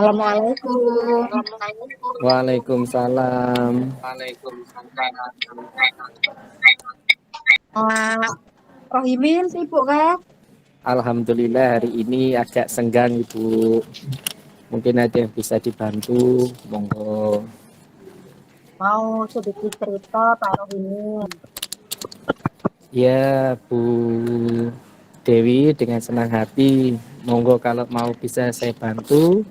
Assalamualaikum. Waalaikumsalam. Pak Rohimin sibuk kah? Alhamdulillah hari ini agak senggang Ibu. Mungkin ada yang bisa dibantu. Monggo. Mau sedikit cerita Pak Rohimin. Ya Bu Dewi dengan senang hati. Monggo kalau mau bisa saya bantu.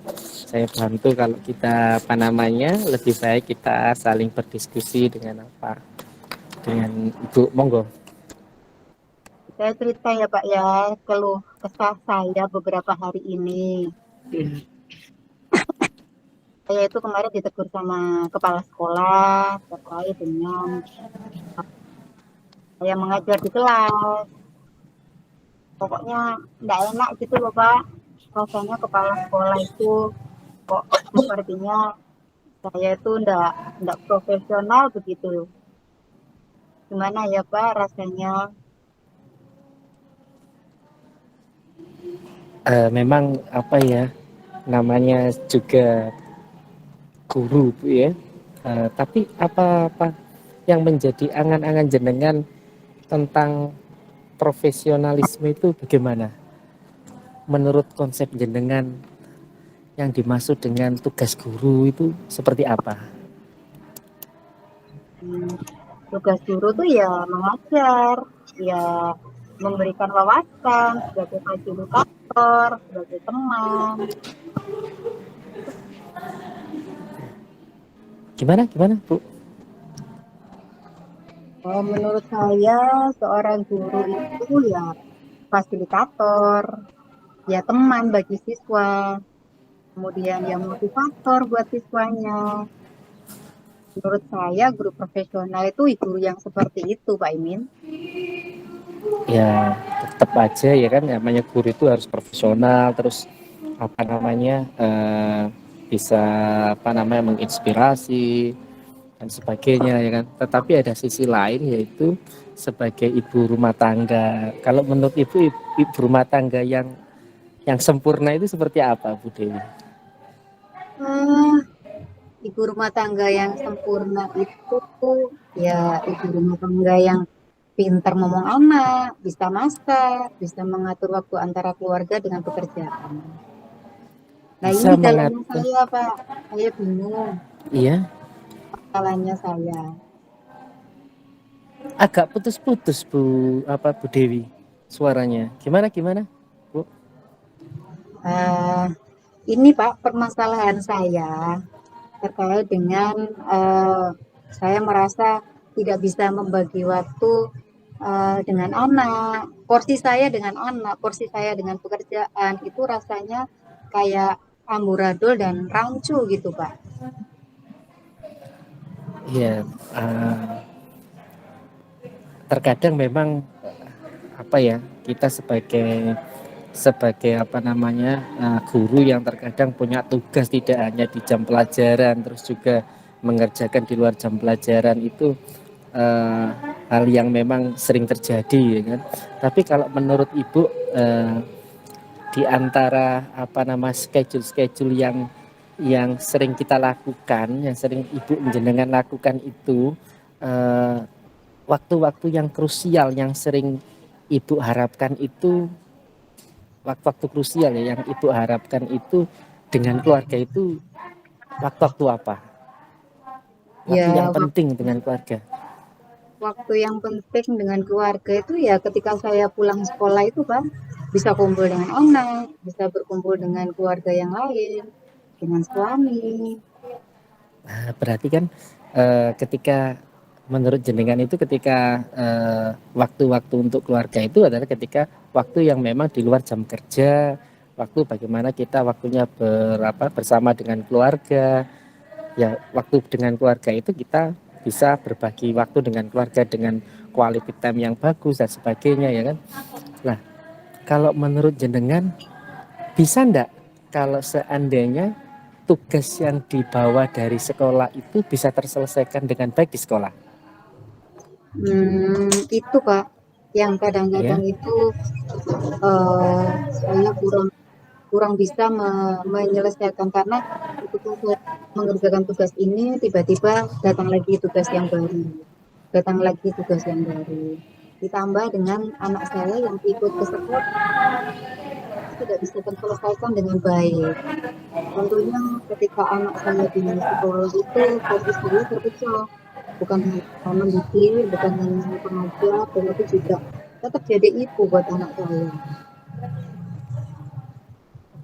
Saya bantu kalau kita apa namanya lebih baik kita saling berdiskusi dengan apa dengan Ibu. Monggo. Saya cerita ya Pak ya, keluh kesah saya beberapa hari ini. Saya itu kemarin ditegur sama kepala sekolah terkait dengan saya mengajar di kelas. Pokoknya nggak enak gitu loh Pak. Rasanya kepala sekolah itu kok sepertinya saya itu nggak profesional begitu. Gimana ya Pak rasanya? Memang apa ya namanya juga guru Bu ya. Tapi apa yang menjadi angan-angan jenengan tentang profesionalisme itu bagaimana? Menurut konsep jenengan yang dimaksud dengan tugas guru itu seperti apa? Hmm, tugas guru tuh ya mengajar, ya memberikan wawasan sebagai fasilitator, sebagai teman. Gimana Bu? Menurut saya seorang guru itu ya fasilitator, ya teman bagi siswa, kemudian ya motivator buat siswanya. Menurut saya guru profesional itu guru yang seperti itu, Pak Imin. Ya tetap aja ya kan namanya guru itu harus profesional terus apa namanya bisa apa namanya menginspirasi dan sebagainya ya kan. Tetapi ada sisi lain yaitu sebagai ibu rumah tangga. Kalau menurut ibu rumah tangga yang sempurna itu seperti apa Bu Dewi? Hmm, ibu rumah tangga yang sempurna itu ya ibu rumah tangga yang pintar ngomong anak, bisa masak, bisa mengatur waktu antara keluarga dengan pekerjaan. Nah ini Bisa jalannya mengatur, saya Pak, saya bingung iya, jalannya saya. agak putus-putus Bu Dewi suaranya. Gimana Bu? Eh, ini Pak permasalahan saya terkait dengan eh, saya merasa tidak bisa membagi waktu dengan anak. Porsi saya dengan anak, porsi saya dengan pekerjaan itu rasanya kayak amburadul dan rancu gitu, Pak. Iya, terkadang memang apa ya kita sebagai sebagai apa namanya guru yang terkadang punya tugas tidak hanya di jam pelajaran terus juga mengerjakan di luar jam pelajaran itu uh, hal yang memang sering terjadi ya kan. Tapi kalau menurut Ibu di antara apa nama schedule-schedule yang sering kita lakukan, yang sering Ibu menjenengan lakukan itu uh, waktu-waktu yang krusial yang sering Ibu harapkan itu waktu-waktu krusial ya yang Ibu harapkan itu dengan keluarga itu waktu-waktu apa? Waktu yang Ya, penting dengan keluarga. waktu yang penting dengan keluarga itu ya ketika saya pulang sekolah itu Pak, bisa kumpul dengan anak, bisa berkumpul dengan keluarga yang lain, dengan suami. Nah, berarti kan ketika menurut jenengan itu ketika waktu-waktu untuk keluarga itu adalah ketika waktu yang memang di luar jam kerja, waktu bagaimana kita waktunya bersama dengan keluarga. Ya, waktu dengan keluarga itu kita bisa berbagi waktu dengan keluarga dengan quality time yang bagus dan sebagainya ya kan. Nah, kalau menurut jenengan bisa enggak kalau seandainya tugas yang dibawa dari sekolah itu bisa terselesaikan dengan baik di sekolah? Itu Pak, yang kadang-kadang Ya, itu saya kurang kurang bisa menyelesaikan karena ketika saya mengerjakan tugas ini tiba-tiba datang lagi tugas yang baru, datang lagi tugas yang baru. Ditambah dengan anak saya yang ikut ke sekolah tidak bisa terselesaikan dengan baik. Tentunya ketika anak saya di sekolah itu fokus saya terpecah, bukan hanya mendidik, bukan hanya pengajar, tetapi juga tetap jadi ibu buat anak saya.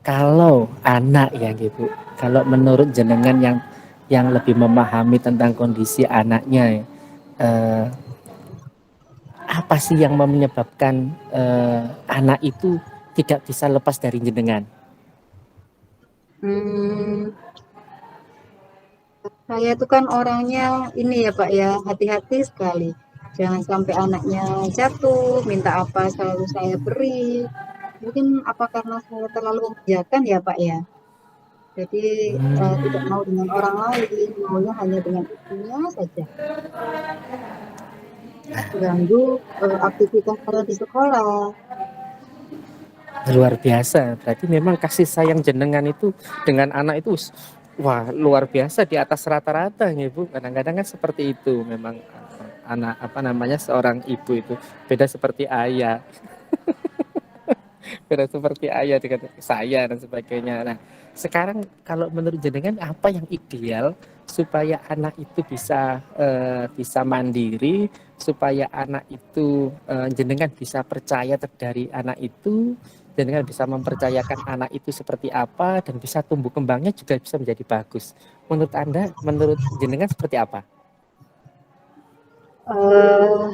Kalau anak ya gitu, kalau menurut jenengan yang lebih memahami tentang kondisi anaknya, eh, apa sih yang menyebabkan anak itu tidak bisa lepas dari jenengan? Hmm, saya itu kan orangnya ini ya Pak ya, hati-hati sekali. Jangan sampai anaknya jatuh, minta apa selalu saya beri. Mungkin apa karena saya terlalu memanjakan ya Pak ya. Jadi tidak mau dengan orang lain, maunya hanya dengan ibunya saja. Ganggu aktivitas saya di sekolah. Luar biasa, berarti memang kasih sayang jenengan itu dengan anak itu wah luar biasa di atas rata-rata ya Bu. Kadang-kadang kan seperti itu memang anak apa namanya seorang ibu itu beda seperti ayah. Beda seperti ayah dengan saya dan sebagainya. Nah, sekarang kalau menurut jenengan apa yang ideal supaya anak itu bisa mandiri, supaya anak itu jenengan bisa percaya dari anak itu, jenengan bisa mempercayakan anak itu seperti apa dan bisa tumbuh kembangnya juga bisa menjadi bagus. Menurut Anda, menurut jenengan seperti apa? Eh,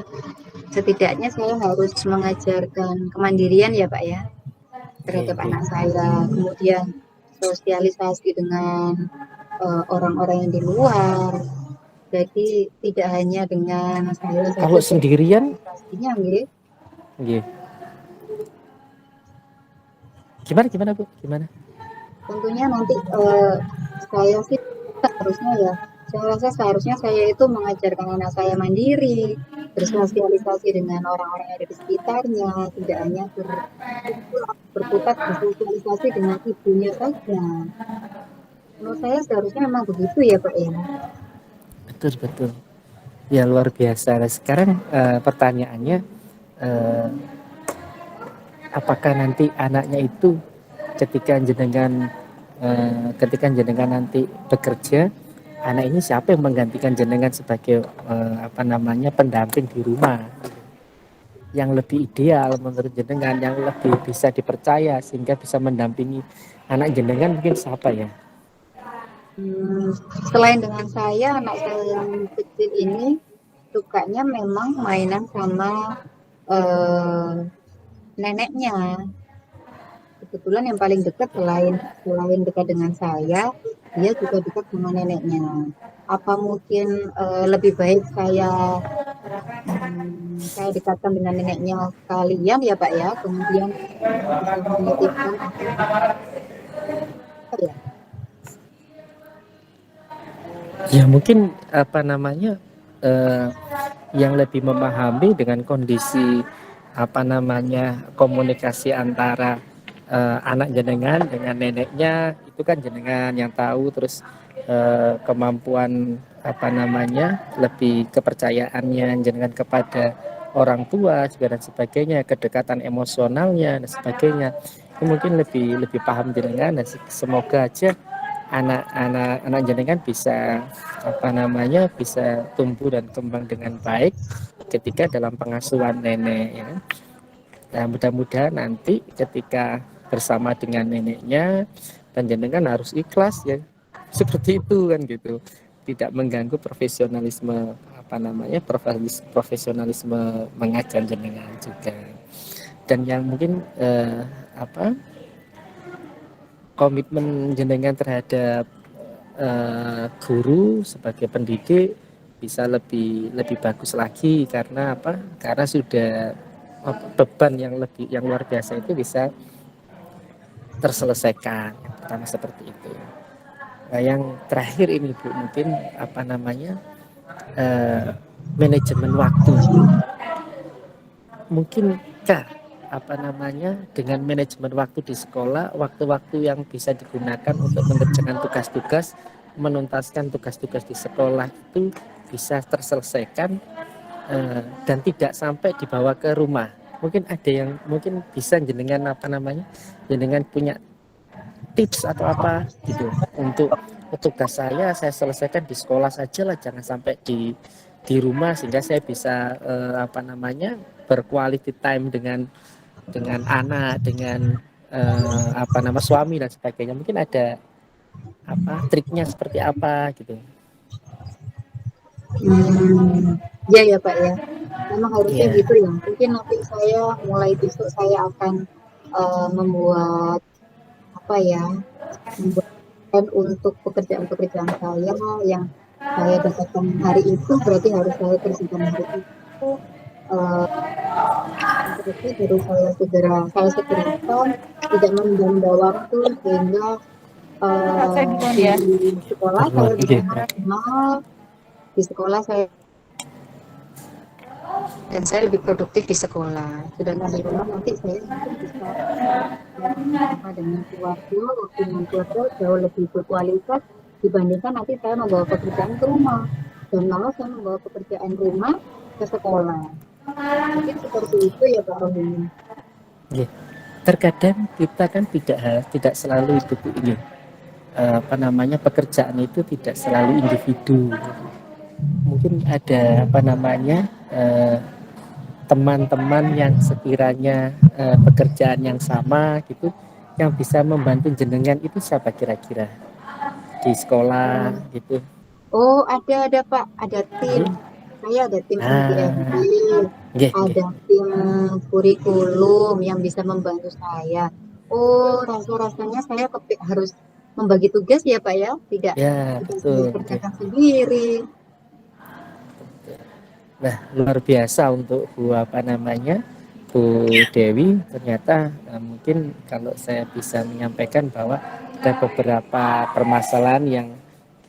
Setidaknya saya harus mengajarkan kemandirian ya Pak ya Oke, terhadap oke. anak saya. Kemudian sosialisasi dengan orang-orang yang di luar. Jadi tidak hanya dengan saya saja Kalau sendirian, sosialisasinya, nggih. nggih. Gimana gimana Bu? Gimana? Tentunya nanti saya sih harusnya ya, saya rasa seharusnya saya itu mengajarkan anak saya mandiri, bersosialisasi dengan orang-orang yang ada di sekitarnya, tidak hanya berkutat bersosialisasi dengan ibunya saja. Menurut saya seharusnya memang begitu ya Pak ya. Betul, betul. Ya luar biasa. Nah, sekarang pertanyaannya, eh, apakah nanti anaknya itu ketika jenengan nanti bekerja, anak ini siapa yang menggantikan jenengan sebagai apa namanya pendamping di rumah? Yang lebih ideal menurut jenengan, yang lebih bisa dipercaya sehingga bisa mendampingi anak jenengan mungkin siapa ya? Hmm, selain dengan saya, anak saya yang kecil ini sukanya memang mainan sama eh, neneknya. Kebetulan yang paling dekat selain dekat dengan saya, dia juga dekat sama neneknya. Apa mungkin lebih baik saya dekatkan dengan neneknya sekalian ya Pak ya, kemudian bisa menitipkan apa ya? Ya mungkin apa namanya eh, yang lebih memahami dengan kondisi apa namanya komunikasi antara anak jenengan dengan neneknya itu kan jenengan yang tahu terus kemampuan apa namanya lebih kepercayaannya jenengan kepada orang tua juga dan sebagainya kedekatan emosionalnya dan sebagainya itu mungkin lebih lebih paham jenengan dan semoga aja anak-anak jenengan bisa apa namanya bisa tumbuh dan kembang dengan baik ketika dalam pengasuhan nenek ya. Nah, mudah-mudahan nanti ketika bersama dengan neneknya dan jenengan harus ikhlas ya. Seperti itu kan gitu. Tidak mengganggu profesionalisme apa namanya profesionalisme mengajar jenengan juga. Dan yang mungkin apa komitmen jenengan terhadap guru sebagai pendidik bisa lebih lebih bagus lagi karena apa? Karena sudah beban yang luar biasa itu bisa terselesaikan. Yang pertama seperti itu. Nah, yang terakhir ini Bu mungkin apa namanya manajemen waktu. Mungkinkah apa namanya, dengan manajemen waktu di sekolah, waktu-waktu yang bisa digunakan untuk mengerjakan tugas-tugas, menuntaskan tugas-tugas di sekolah itu bisa terselesaikan, dan tidak sampai dibawa ke rumah. Mungkin ada yang mungkin bisa jenengan apa namanya, jenengan punya tips atau apa gitu untuk tugas saya selesaikan di sekolah saja lah, jangan sampai di rumah, sehingga saya bisa apa namanya, berquality time dengan anak, dengan apa nama, suami dan sebagainya. Mungkin ada apa triknya seperti apa gitu. Ya ya Pak ya. Memang harusnya Iya, gitu ya. Mungkin nanti saya mulai besok saya akan membuat apa ya, membuat plan untuk pekerjaan-pekerjaan saya yang saya dapatkan hari itu berarti harus saya kerjakan hari itu. Eh, Berarti harus saya segerakan, tidak menunda waktu sehingga di sekolah perlu saya bisa nggih. maksimal, di sekolah saya dan saya lebih produktif di sekolah. Sedangkan di rumah nanti saya mungkin bisa bersama dengan keluarga, waktu dengan keluarga jauh lebih berkualitas dibandingkan nanti saya membawa pekerjaan ke rumah. Dan malah saya membawa pekerjaan rumah ke sekolah. Mungkin seperti itu ya Pak Rohini. Nggih. Terkadang kita kan tidak selalu itu Bu, ini apa namanya, pekerjaan itu tidak selalu individu. Mungkin ada apa namanya, teman-teman yang sekiranya pekerjaan yang sama gitu, yang bisa membantu jenengan itu siapa kira-kira di sekolah gitu. Oh, ada Pak, ada tim. Nggih. Saya ada tim MTMD, Ah, nggih, nggih. ada tim kurikulum yang bisa membantu saya. Oh, rasa-rasanya saya harus membagi tugas ya Pak ya, tidak Ya, tidak saya betul, nggih. kerjakan sendiri. Nah, luar biasa untuk Bu apa namanya, Bu Dewi. Ternyata mungkin kalau saya bisa menyampaikan bahwa ada beberapa permasalahan yang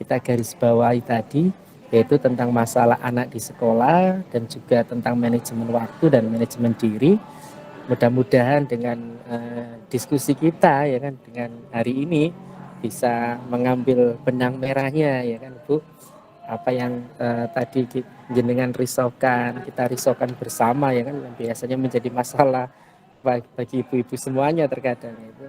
kita garis bawahi tadi, yaitu tentang masalah anak di sekolah dan juga tentang manajemen waktu dan manajemen diri. Mudah-mudahan dengan diskusi kita ya kan, dengan hari ini bisa mengambil benang merahnya ya kan Bu, apa yang tadi jenengan risaukan, kita risaukan bersama ya kan, yang biasanya menjadi masalah bagi ibu-ibu semuanya terkadang itu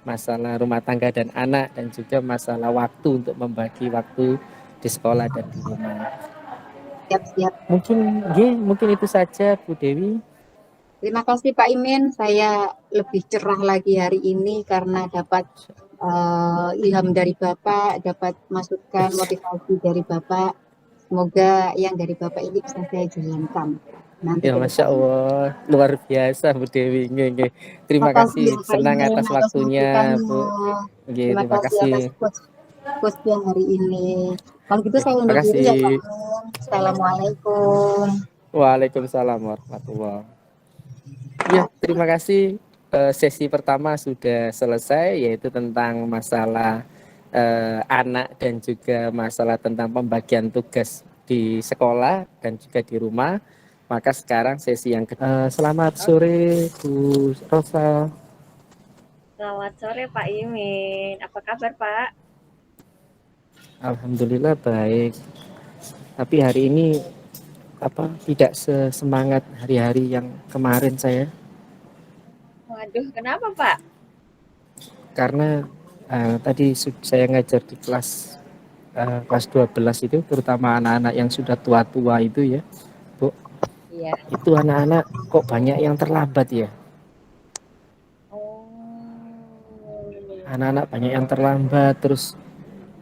masalah rumah tangga dan anak, dan juga masalah waktu untuk membagi waktu di sekolah dan di rumah. Siap-siap. Mungkin itu saja Bu Dewi. Terima kasih Pak Imin, saya lebih cerah lagi hari ini karena dapat ilham dari Bapak, dapat masukan motivasi dari Bapak. Semoga yang dari Bapak ini bisa saya jalankan nanti Ya ke Masya depan. Allah, luar biasa Bu Dewi. Nggih, nggih. Terima Terima kasih ya kasih, Pak senang Imin atas atas waktunya masukannya. Bu. Nggih, Terima terima kasih atas kasih. quotes hari ini. Kalau gitu Nggih, saya terima undur diri kasih. ya Pak Imin. Assalamualaikum. Waalaikumsalam warahmatullahi. Ya, terima kasih. Sesi pertama sudah selesai, yaitu tentang masalah anak dan juga masalah tentang pembagian tugas di sekolah dan juga di rumah. Maka sekarang sesi yang kedua. Selamat sore Bu Rosa. Selamat sore Pak Imin. Apa kabar Pak? Alhamdulillah baik. Tapi hari ini apa, tidak sesemangat hari-hari yang kemarin saya, Waduh, kenapa Pak? karena tadi saya ngajar di kelas 12 itu, terutama anak-anak yang sudah tua-tua itu ya Bu, Iya. itu anak-anak kok banyak yang terlambat ya, Oh. anak-anak banyak yang terlambat, terus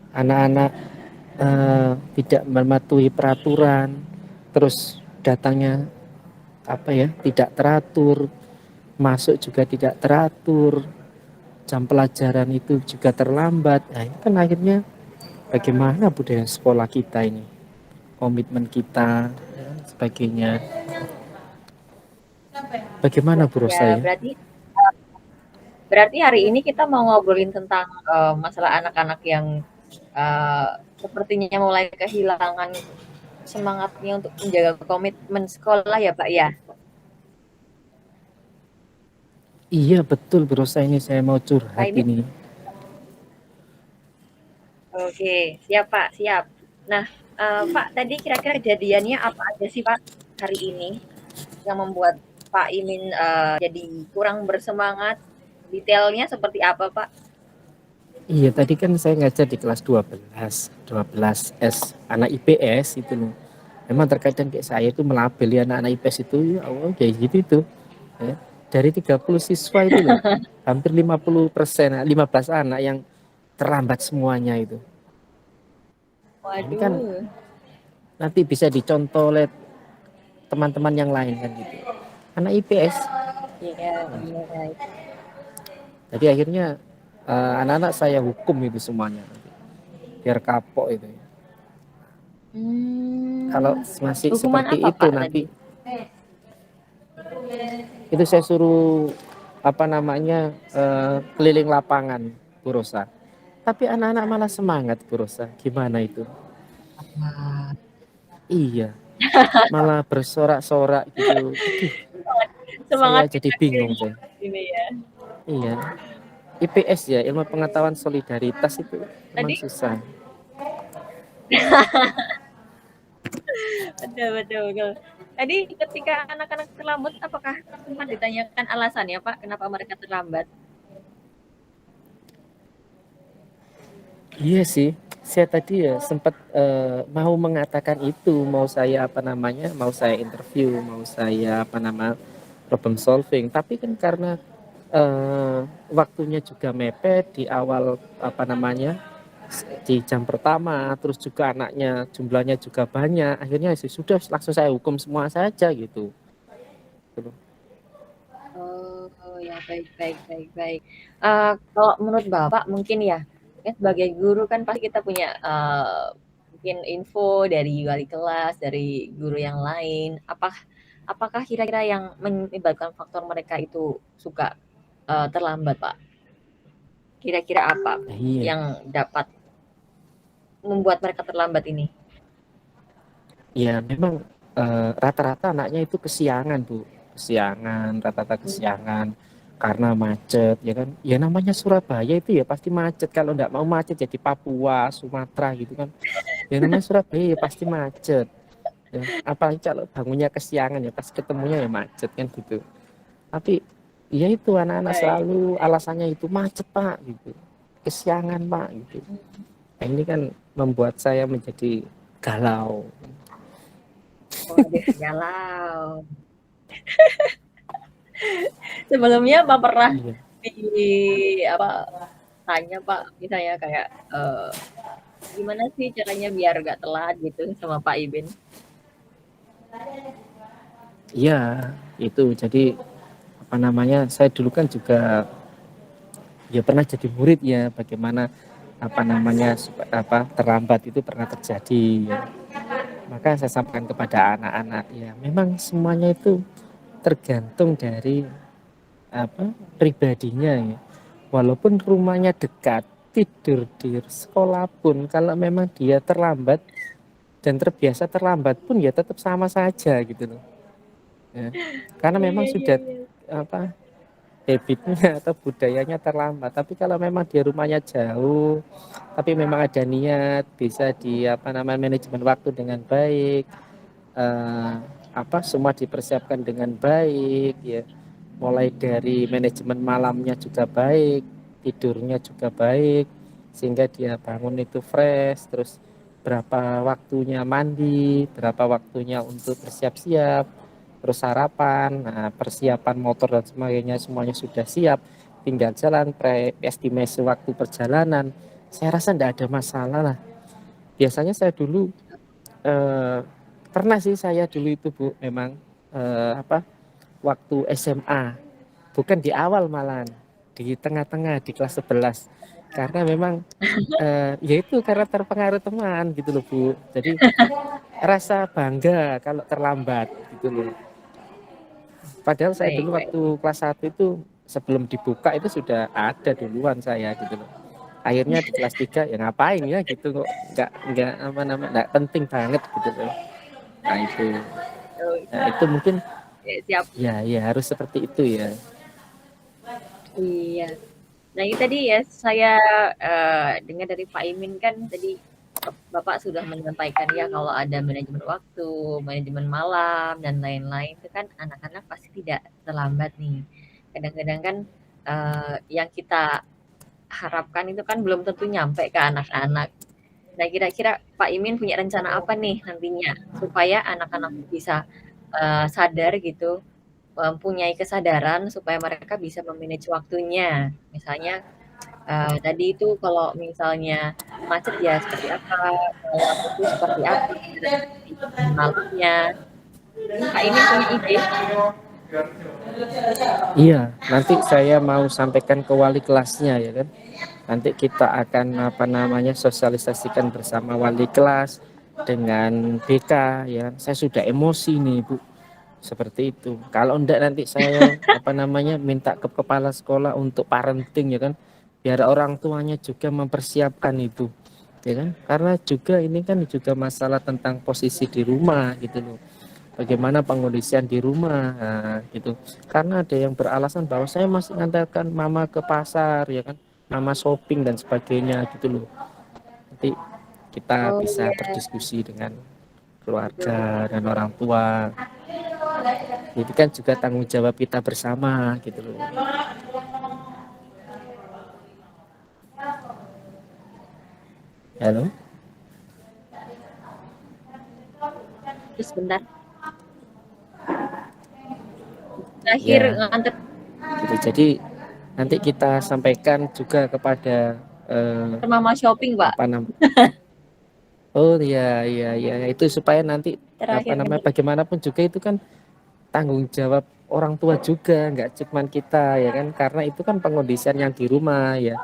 anak-anak tidak mematuhi peraturan, terus datangnya apa ya, tidak teratur, masuk juga tidak teratur, jam pelajaran itu juga terlambat. Nah ini kan akhirnya bagaimana budaya sekolah kita ini, komitmen kita dan sebagainya. Bagaimana Bu Rosa Ya, ya? berarti hari ini kita mau ngobrolin tentang masalah anak-anak yang uh, sepertinya mulai kehilangan semangatnya untuk menjaga komitmen sekolah ya Pak ya. Iya betul bro, saya mau Pak curhat Imin? ini. Oke, siap Pak, siap. Nah, Pak, tadi kira-kira kejadiannya apa aja sih Pak hari ini yang membuat Pak Imin jadi kurang bersemangat? Detailnya seperti apa Pak? Iya tadi kan saya ngajar di kelas 12 S anak IPS itu loh. Memang terkadang kayak saya itu melabeli anak-anak IPS itu ya Allah kayak gitu itu. Ya. Dari 30 siswa itu loh, hampir 50%, 15 anak yang terlambat semuanya itu. Nah, ini kan Waduh, nanti bisa dicontoh oleh teman-teman yang lain kan gitu. Anak IPS. iya, iya. Jadi akhirnya anak-anak saya hukum itu semuanya. Biar kapok itu. Kalau Hmm, masih hukuman seperti apa itu Pak tadi? nanti itu saya suruh apa namanya keliling lapangan Bu Rosa. Tapi anak-anak malah semangat Bu Rosa. Gimana itu? Wah, Iya, malah bersorak-sorak gitu. Aduh, saya semangat jadi bingung saya. ini ya. Iya, IPS ya, ilmu pengetahuan solidaritas itu memang Tadi susah. betul, betul, betul. Tadi ketika anak-anak terlambat, apakah sempat ditanyakan alasannya Pak, kenapa mereka terlambat? Iya sih, saya tadi ya sempat mau mengatakan itu, mau saya apa namanya, mau saya interview, mau saya apa nama problem solving. Tapi kan karena eh, waktunya juga mepet di awal apa namanya di jam pertama, terus juga anaknya jumlahnya juga banyak, akhirnya sudah langsung saya hukum semua saja gitu. Oh, ya baik, baik, baik, baik. Kalau menurut Bapak mungkin ya, ya sebagai guru kan pasti kita punya mungkin info dari wali kelas, dari guru yang lain. Apakah kira-kira yang menyebabkan faktor mereka itu suka terlambat, Pak? Kira-kira apa Nah, iya. yang dapat membuat mereka terlambat ini? Ya memang rata-rata anaknya itu kesiangan Bu, kesiangan, rata-rata kesiangan karena macet ya kan. Ya namanya Surabaya itu ya pasti macet. Kalau nggak mau macet jadi Papua, Sumatera gitu kan. Ya namanya Surabaya ya pasti macet. Ya, apalagi kalau bangunnya kesiangan ya pas ketemunya ya macet kan gitu. Tapi ya itu anak-anak Baik. selalu alasannya itu macet Pak gitu, kesiangan Pak gitu. Nah, ini kan membuat saya menjadi galau. Waduh, galau. Sebelumnya Pak pernah Iya. di apa tanya Pak, misalnya kayak gimana sih caranya biar gak telat gitu sama Pak Ibin? Iya, itu jadi apa namanya? Saya dulu kan juga ya pernah jadi murid ya, bagaimana apa namanya apa terlambat itu pernah terjadi. Ya. Maka saya sampaikan kepada anak-anak ya, memang semuanya itu tergantung dari apa pribadinya ya. Walaupun rumahnya dekat, tidur di sekolah pun kalau memang dia terlambat dan terbiasa terlambat pun ya tetap sama saja gitu loh. Ya. Karena memang Iya, iya, sudah iya. apa habitnya atau budayanya terlambat. Tapi kalau memang di rumahnya jauh, tapi memang ada niat bisa di apa namanya manajemen waktu dengan baik, eh, apa semua dipersiapkan dengan baik, ya. Mulai dari manajemen malamnya juga baik, tidurnya juga baik, sehingga dia bangun itu fresh, terus berapa waktunya mandi, berapa waktunya untuk bersiap-siap, terus sarapan, nah, persiapan motor dan sebagainya semuanya sudah siap, tinggal jalan, estimasi waktu perjalanan. Saya rasa tidak ada masalah lah. Biasanya saya dulu eh, pernah sih saya dulu itu Bu, memang apa waktu SMA, bukan di awal malahan, di tengah-tengah di kelas 11. Karena memang ya itu karena terpengaruh teman gitu loh Bu. Jadi rasa bangga kalau terlambat gitu loh. Padahal saya Baik, dulu baik. waktu kelas 1 itu sebelum dibuka itu sudah ada duluan saya gitu loh. Akhirnya di kelas 3 ya ngapain ya gitu kok nggak apa namanya nggak penting banget gitu loh. Nah itu. Oke, Nah, itu mungkin siap. ya harus seperti itu ya. Iya. Nah, ini tadi ya saya, dengar dari Pak Imin kan tadi, Bapak sudah menyampaikan ya kalau ada manajemen waktu, manajemen malam, dan lain-lain itu kan anak-anak pasti tidak terlambat nih. Kadang-kadang kan, yang kita harapkan itu kan belum tentu nyampe ke anak-anak. Nah, kira-kira Pak Imin punya rencana apa nih nantinya supaya anak-anak bisa, sadar gitu, mempunyai kesadaran supaya mereka bisa memanage waktunya. Misalnya, tadi itu kalau misalnya macet ya seperti apa, malam itu seperti apa, nanti malamnya. Mungkin Kak Imin punya ide? Iya, nanti saya mau sampaikan ke wali kelasnya ya kan. Nanti kita akan apa namanya sosialisasikan bersama wali kelas dengan BK ya. Saya sudah emosi nih Bu, seperti itu. Kalau enggak nanti saya apa namanya minta ke kepala sekolah untuk parenting ya kan, biar orang tuanya juga mempersiapkan itu ya kan. Karena juga ini kan juga masalah tentang posisi di rumah gitu loh. Bagaimana pengondisian di rumah nah, gitu. Karena ada yang beralasan bahwa saya masih ngantarkan mama ke pasar ya kan, mama shopping dan sebagainya gitu loh. Nanti kita Oh bisa iya, berdiskusi dengan betul keluarga betul. dan orang tua. Itu kan juga tanggung jawab kita bersama gitu loh. Halo? Terus bentar, terakhir Ya, nganter gitu. Jadi nanti kita sampaikan juga kepada mama shopping, Pak. apa namanya. Oh iya iya iya itu supaya nanti apa Terakhir namanya nganter. bagaimanapun juga itu kan tanggung jawab orang tua juga, nggak cuma kita ya kan, karena itu kan pengondisian yang di rumah ya,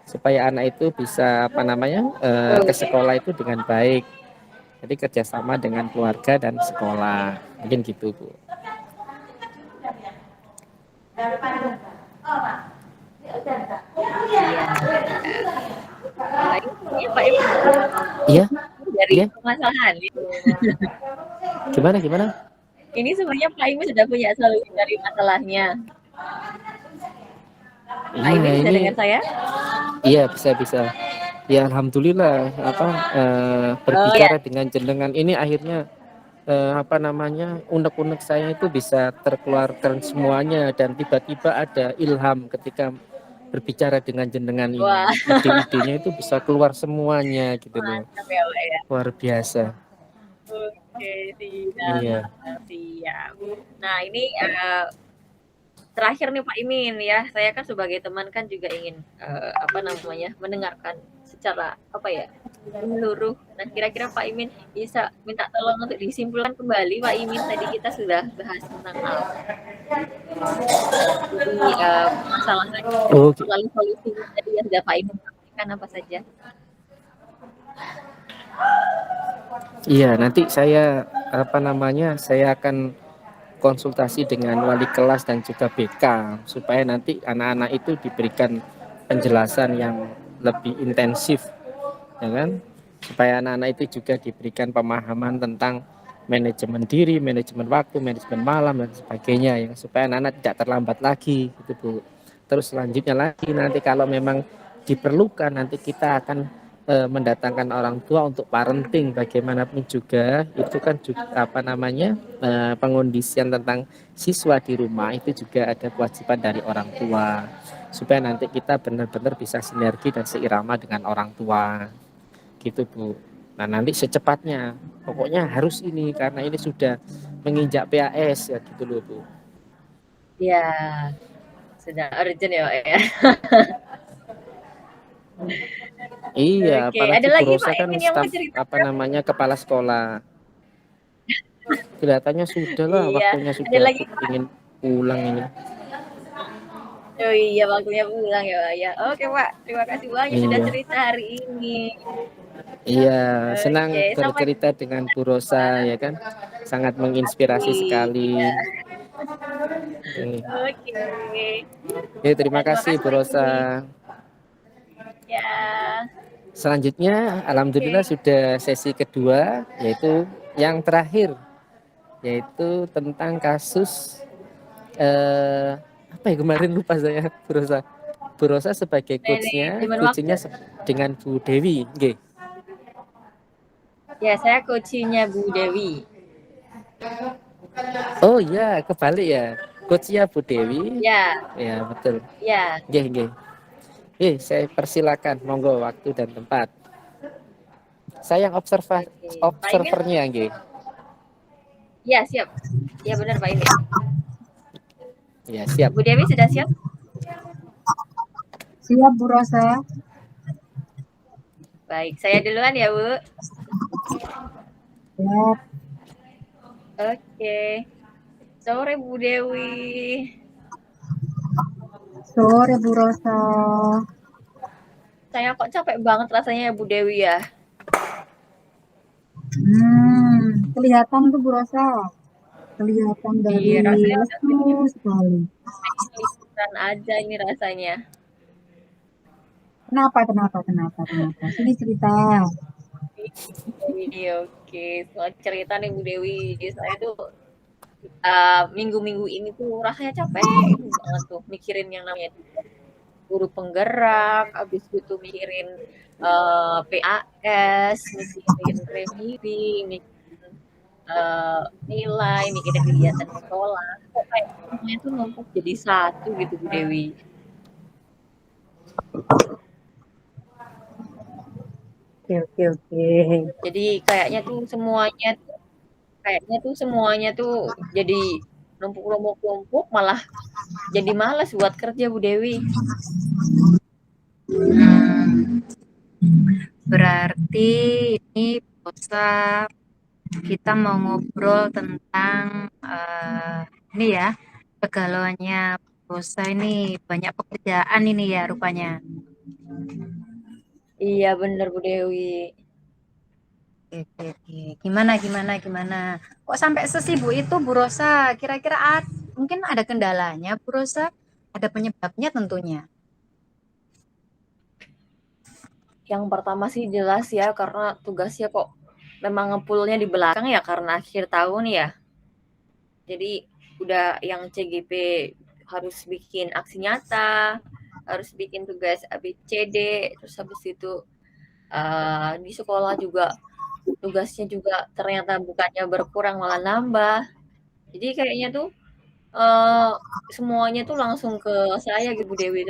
supaya anak itu bisa apa namanya ke Betul. sekolah itu dengan baik. Jadi kerjasama dengan keluarga dan sekolah, mungkin gitu Bu. Iya iya. Wah, ini sebenarnya Pak Imin Iya dari iya permasalahan ya. gimana gimana. Ini sebenarnya Pak Imin sudah punya solusi dari masalahnya. Pak Iya Imin bisa ini dengar saya? iya bisa bisa ya alhamdulillah apa Oh ya, berbicara dengan jenengan ini akhirnya apa namanya unek-unek saya itu bisa terkeluarkan semuanya dan tiba-tiba ada ilham ketika berbicara dengan jenengan ini, wah ide-idenya itu bisa keluar semuanya gitu loh, mantap ya Pak ya. luar biasa. Oke, siap, Iya siap. Nah ini terakhir nih Pak Imin ya, saya kan sebagai teman kan juga ingin apa namanya mendengarkan secara apa ya menyeluruh. Nah kira-kira Pak Imin bisa minta tolong untuk disimpulkan kembali Pak Imin tadi kita sudah bahas tentang apa? Jadi permasalahan oke. lalu solusinya tadi yang sudah Pak Imin sampaikan apa saja? Iya nanti saya apa namanya saya akan konsultasi dengan wali kelas dan juga BK supaya nanti anak-anak itu diberikan penjelasan yang lebih intensif ya kan, supaya anak-anak itu juga diberikan pemahaman tentang manajemen diri, manajemen waktu, manajemen malam dan sebagainya ya, supaya anak-anak tidak terlambat lagi gitu Bu. Terus selanjutnya lagi nanti kalau memang diperlukan nanti kita akan mendatangkan orang tua untuk parenting, bagaimanapun juga itu kan juga apa namanya pengondisian tentang siswa di rumah itu juga ada kewajiban dari orang tua supaya nanti kita benar-benar bisa sinergi dan seirama dengan orang tua gitu Bu. Nah nanti secepatnya pokoknya harus ini karena ini sudah menginjak PAS ya gitu loh Bu. Ya, sudah urgent ya Pak ya. Iya Oke, ada apalagi Bu lagi Rosa Pak kan Imin yang mau staf cerita? apa namanya kepala sekolah, kelihatannya sudah lah Iya, waktunya ada sudah lagi aku Pak? ingin pulang ini. Oh iya, waktunya pulang ya Pak ya. Oke Pak, terima kasih banyak sudah Iya cerita hari ini. iya senang Oke, sampai bercerita dengan Bu Rosa jumpa. ya kan, sangat menginspirasi sekali. Iya. Oke. Oke. Ya, terima Ya, terima kasih kasih Bu Pak Imin. Rosa. Ya. Selanjutnya, alhamdulillah Oke. sudah sesi kedua, yaitu yang terakhir, yaitu tentang kasus eh, apa ya kemarin lupa saya Bu Rosa. Bu Rosa sebagai Manajemen waktu. coachingnya dengan Bu Dewi, nggih. Ya, saya coachingnya Bu Dewi. Oh iya, kebalik ya. Coachnya Bu Dewi. Ya, Ya, betul. ya, Nggih, nggih. Saya persilakan, monggo waktu dan tempat. Saya yang oke. Pak Imil? observernya, nggih. Ya, siap. Ya, benar Pak Imil. Ya, siap. Bu Dewi sudah siap? Siap Bu Rosa. Baik, saya duluan ya, Bu. Siap. Oke. Sore Bu Dewi. Sore Bu Rosa. Saya kok capek banget rasanya ya Bu Dewi ya. Kelihatan tuh Bu Rosa. Kelihatan dari Iya, rasanya udah lesu sekali. liburan aja ini rasanya. Kenapa? Sini cerita. Iya, oke. Soal cerita nih Bu Dewi. Saya tuh minggu-minggu ini tuh rasanya capek banget tuh mikirin yang namanya guru penggerak, habis itu mikirin PAS, mikirin remedi, mikirin nilai, mikirin kegiatan sekolah. Kok kayak semuanya tuh numpuk jadi satu gitu Bu Dewi. Oke. Jadi kayaknya tuh semuanya tuh jadi numpuk-numpuk malah jadi males buat kerja Bu Dewi. Berarti ini Rosa kita mau ngobrol tentang ini ya, kegalauannya Rosa ini banyak pekerjaan ini ya rupanya. Iya bener Bu Dewi. Oke. Gimana? Kok sampai sesibuk itu Bu Rosa? Kira-kira mungkin ada kendalanya Bu Rosa? Ada penyebabnya tentunya. Yang pertama sih jelas ya karena tugasnya kok memang ngepulnya di belakang ya karena akhir tahun ya. Jadi udah yang CGP harus bikin aksi nyata, harus bikin tugas ABCD, terus habis itu di sekolah juga tugasnya juga ternyata bukannya berkurang malah nambah. Jadi kayaknya tuh semuanya tuh langsung ke saya gitu Bu Dewi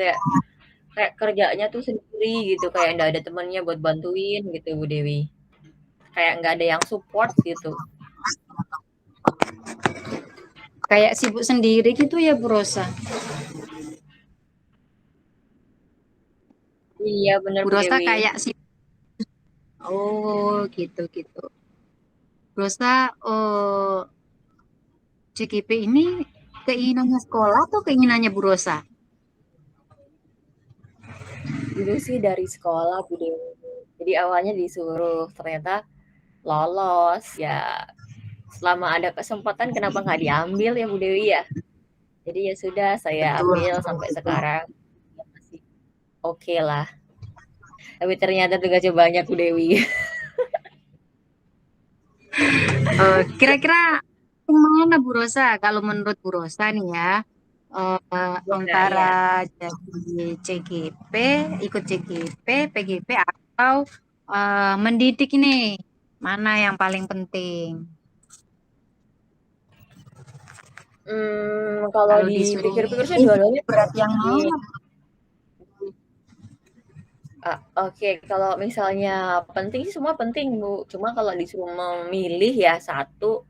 kayak kerjanya tuh sendiri gitu kayak nggak ada temennya buat bantuin gitu Bu Dewi. Kayak nggak ada yang support gitu. Kayak sibuk sendiri gitu ya Bu Rosa. Iya bener Bu Bu Rosa Dewi. kayak sibuk. Oh gitu. Bu Rosa, CGP ini keinginannya sekolah atau keinginannya Bu Rosa? Dulu sih dari sekolah Bu Dewi. Jadi awalnya disuruh ternyata lolos ya selama ada kesempatan kenapa nggak diambil ya Bu Dewi ya. Jadi ya sudah saya ambil sampai Betul. sekarang ya masih oke lah. Tapi ternyata tugasnya banyak Bu Dewi. Kira-kira yang mana Bu Rosa? Kalau menurut Bu Rosa nih ya, Ya, ya. antara jadi CGP, ikut CGP, PGP atau mendidik ini, mana yang paling penting? Kalau Kalau disuruh dipikir-pikir sih milih, dua-duanya berat yang penting. mana? Oke, kalau misalnya penting sih semua penting Bu. Cuma kalau disuruh memilih ya satu,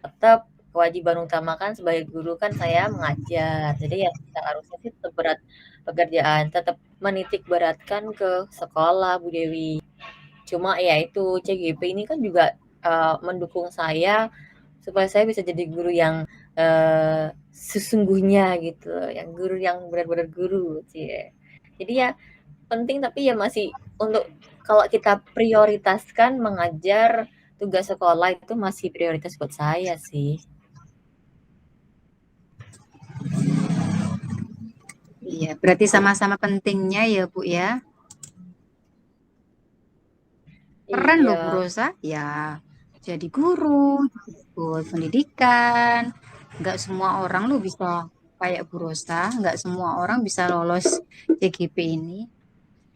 tetap kewajiban utama kan sebagai guru kan saya mengajar. Jadi ya seharusnya sih tetap berat pekerjaan, tetap menitik beratkan ke sekolah Bu Dewi. Cuma ya itu CGP ini kan juga mendukung saya supaya saya bisa jadi guru yang sesungguhnya gitu, yang guru yang benar-benar guru sih. Jadi ya penting tapi ya masih untuk kalau kita prioritaskan mengajar tugas sekolah itu masih prioritas buat saya sih. Iya, berarti sama-sama pentingnya ya Bu ya. Keren loh Bu Iya, Rosa. Ya, jadi guru, ikut pendidikan. Nggak semua orang lu bisa kayak Bu Rosa, nggak semua orang bisa lolos CGP ini.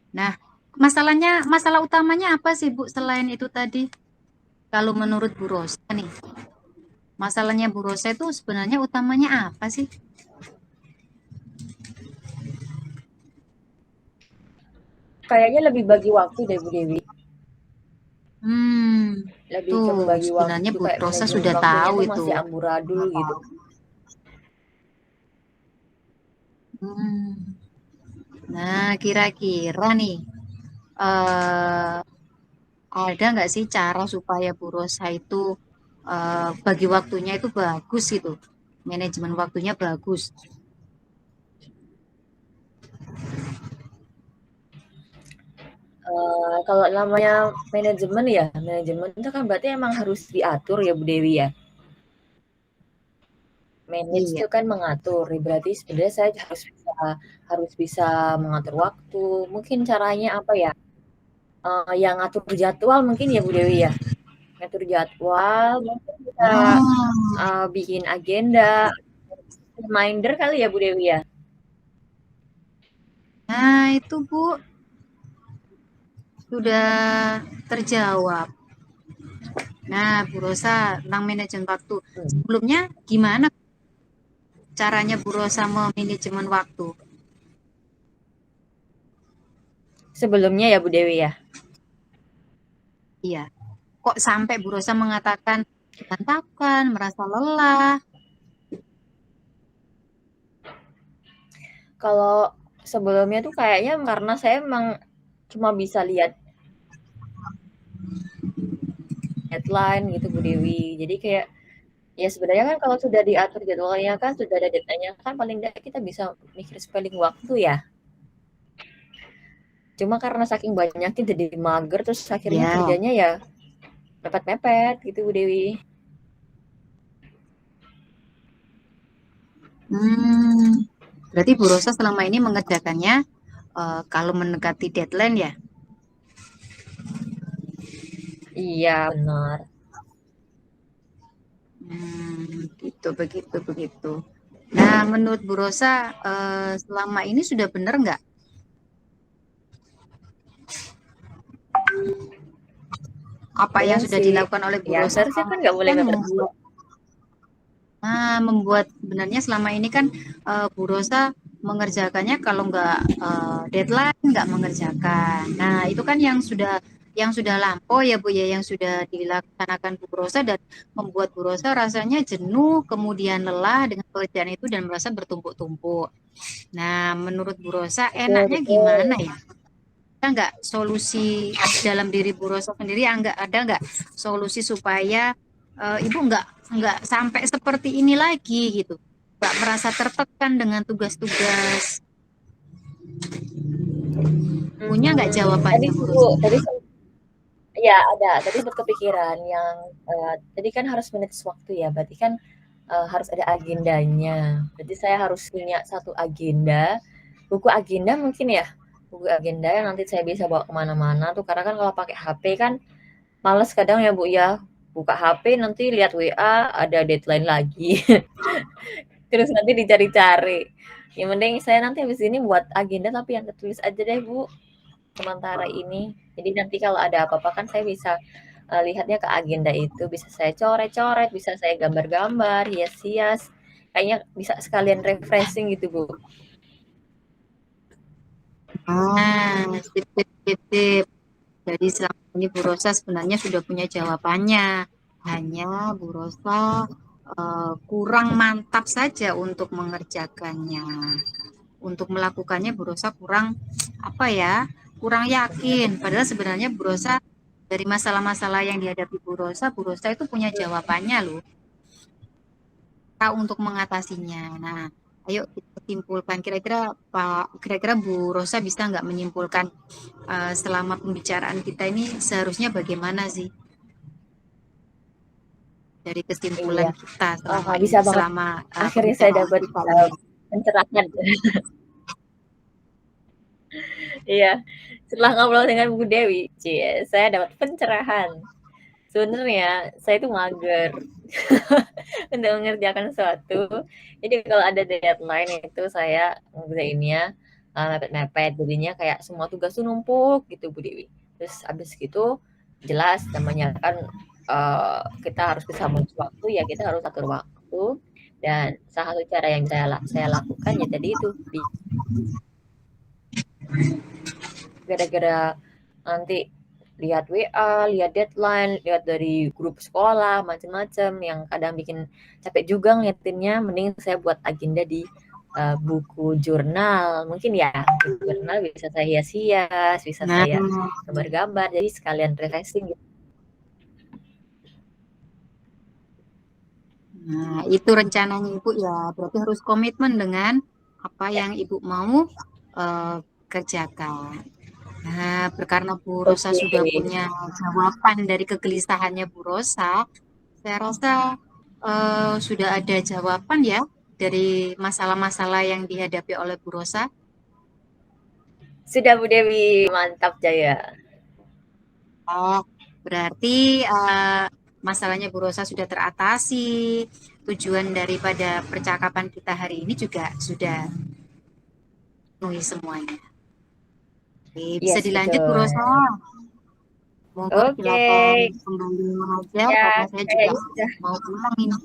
Nah, masalah utamanya apa sih Bu selain itu tadi? Kalau menurut Bu Rosa nih, masalahnya Bu Rosa itu sebenarnya utamanya apa sih? Kayaknya lebih bagi waktu deh Bu Dewi. Lebih ke Tuh membagi sebenarnya waktu, Bu kayak Rosa manajemen sudah waktunya tahu tuh itu. masih amburadul gitu. Nah, kira-kira nih, eh, ada nggak sih cara supaya Bu Rosa itu bagi waktunya itu bagus gitu, manajemen waktunya bagus? Kalau namanya manajemen ya, manajemen itu kan berarti emang harus diatur ya Bu Dewi ya. Manage Iya. itu kan mengatur, berarti sebenarnya saya harus bisa mengatur waktu. Mungkin caranya apa ya? Yang ngatur jadwal mungkin ya Bu Dewi ya. Ngatur jadwal, mungkin bisa Oh, bikin agenda, reminder kali ya Bu Dewi ya. nah itu Bu sudah terjawab. Nah, Bu Rosa tentang manajemen waktu. Hmm. Sebelumnya gimana caranya Bu Rosa memanajemen waktu? Sebelumnya ya Bu Dewi ya. Iya. Kok sampai Bu Rosa mengatakan berantakan, merasa lelah? Kalau sebelumnya tuh kayaknya karena saya emang cuma bisa lihat deadline gitu Bu Dewi. Jadi kayak ya sebenarnya kan kalau sudah diatur jadwalnya kan sudah ada deadline-nya kan paling tidak kita bisa mikir spelling waktu ya. Cuma karena saking banyaknya jadi mager terus akhirnya Ya. kerjanya ya mepet-mepet gitu Bu Dewi. Berarti Bu Rosa selama ini mengerjakannya kalau mendekati deadline ya? Iya benar. Gitu, begitu, begitu. Nah, menurut Bu Rosa, selama ini sudah benar nggak apa yang Benar sudah sih. dilakukan oleh Bu Ya Rosa seharusnya selama kan ini nggak boleh kan mepet. membuat sebenarnya selama ini kan Bu Rosa mengerjakannya kalau nggak deadline nggak mengerjakan. Nah, itu kan yang sudah lampau ya Bu ya, yang sudah dilaksanakan Bu Rosa dan membuat Bu Rosa rasanya jenuh, kemudian lelah dengan pekerjaan itu dan merasa bertumpuk-tumpuk. Nah, menurut Bu Rosa Betul, enaknya gimana betul. ya? Ada nggak solusi dalam diri Bu Rosa sendiri? Ada nggak solusi supaya Ibu nggak sampai seperti ini lagi gitu? Nggak merasa tertekan dengan tugas-tugas? Punya nggak Tadi jawabannya Bu Bu, Rosa? ya ada. Tadi sempat kepikiran yang tadi kan harus manage waktu ya. Berarti kan harus ada agendanya. Berarti saya harus punya satu agenda, buku agenda mungkin ya. Buku agenda yang nanti saya bisa bawa kemana-mana tuh. Karena kan kalau pakai HP kan males kadang ya Bu ya. Buka HP nanti lihat WA ada deadline lagi. Terus nanti dicari-cari. Yang penting saya nanti habis ini buat agenda tapi yang tertulis aja deh Bu. Sementara ini. Jadi nanti kalau ada apa-apa kan saya bisa lihatnya ke agenda itu, bisa saya coret-coret, bisa saya gambar-gambar, hias-hias. Kayaknya bisa sekalian refreshing gitu, Bu. Nah, sip, sip, sip, sip. Jadi selama ini Bu Rosa sebenarnya sudah punya jawabannya. Hanya Bu Rosa kurang mantap saja untuk mengerjakannya. Untuk melakukannya Bu Rosa kurang apa ya? Kurang yakin. Padahal sebenarnya Bu Rosa dari masalah-masalah yang dihadapi Bu Rosa itu punya jawabannya loh. Tahu untuk mengatasinya. Nah, ayo kita simpulkan kira-kira Bu Rosa bisa nggak menyimpulkan selama pembicaraan kita ini seharusnya bagaimana sih dari kesimpulan Iya, kita selama ini bisa banget. selama Akhirnya saya pembicaraan dapat kita ini. pencerahan. Iya, setelah ngobrol dengan Bu Dewi, cie, saya dapat pencerahan. Sebenarnya saya itu mager untuk mengerjakan sesuatu. Jadi kalau ada deadline itu saya ngerjainnya mepet-mepet. Jadinya kayak semua tugas tuh numpuk gitu Bu Dewi. Terus abis gitu jelas namanya kan kita harus bisa mengatur waktu ya kita harus atur waktu. Dan salah satu cara yang saya lakukan ya tadi itu gara-gara nanti lihat WA, lihat deadline, lihat dari grup sekolah, macam-macam yang kadang bikin capek juga ngeliatinnya. Mending saya buat agenda di buku jurnal. Mungkin ya, buku jurnal bisa saya hias-hias, bisa Nah, saya gambar-gambar. Jadi sekalian refreshing gitu. nah, itu rencananya Ibu ya. Berarti harus komitmen dengan apa yang Ibu mau kerjakan. Nah, karena Bu Rosa Oke. sudah punya jawaban dari kegelisahannya Bu Rosa, saya rasa sudah ada jawaban ya dari masalah-masalah yang dihadapi oleh Bu Rosa. Sudah Bu Dewi, mantap Jaya. Oh, berarti masalahnya Bu Rosa sudah teratasi. Tujuan daripada percakapan kita hari ini juga sudah penuhi semuanya. Oke, bisa Yes, dilanjut Bu betul. Rosa. Monggo Oke. silakan kembali mengajar Ya, karena saya juga kayaknya mau pulang ini.